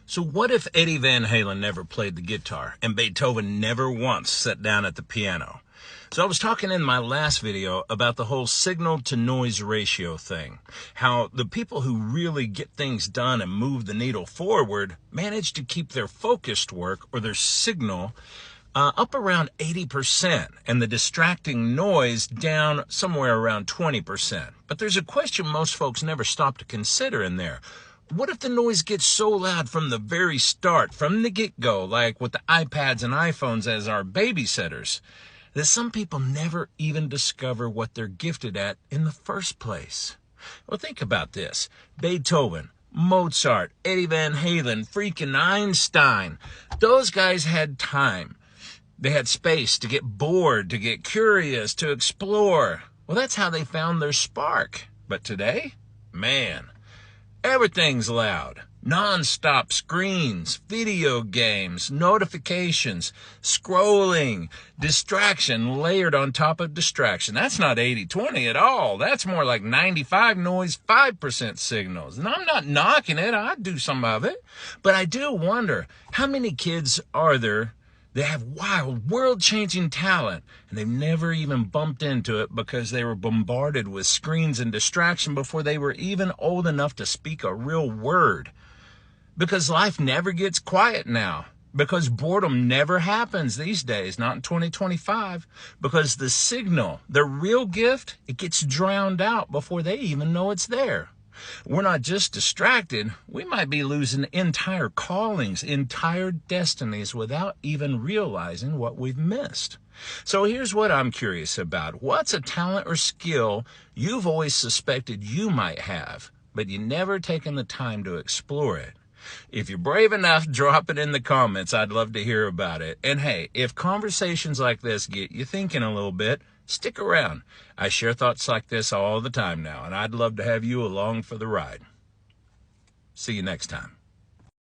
So what if Eddie Van Halen never played the guitar and Beethoven never once sat down at the piano? So I was talking in my last video about the whole signal to noise ratio thing. How the people who really get things done and move the needle forward manage to keep their focused work or their signal up around 80% and the distracting noise down somewhere around 20%. But there's a question most folks never stop to consider in there. What if the noise gets so loud from the very start, from the get-go, like with the iPads and iPhones as our babysitters, that some people never even discover what they're gifted at in the first place? Well, think about this. Beethoven, Mozart, Eddie Van Halen, freaking Einstein. Those guys had time. They had space to get bored, to get curious, to explore. Well, that's how they found their spark. But today, man, everything's loud. Non-stop screens, video games, notifications, scrolling, distraction layered on top of distraction. That's not 80-20 at all. That's more like 95 noise, 5% signals. And I'm not knocking it. I do some of it. But I do wonder, how many kids are there that have wild, world-changing talent, and they've never even bumped into it because they were bombarded with screens and distraction before they were even old enough to speak a real word? Because life never gets quiet now. Because boredom never happens these days, not in 2025. Because the signal, the real gift, it gets drowned out before they even know it's there. We're not just distracted, we might be losing entire callings, entire destinies without even realizing what we've missed. So here's what I'm curious about. What's a talent or skill you've always suspected you might have, but you never taken the time to explore it? If you're brave enough, drop it in the comments. I'd love to hear about it. And hey, if conversations like this get you thinking a little bit, stick around. I share thoughts like this all the time now, and I'd love to have you along for the ride. See you next time.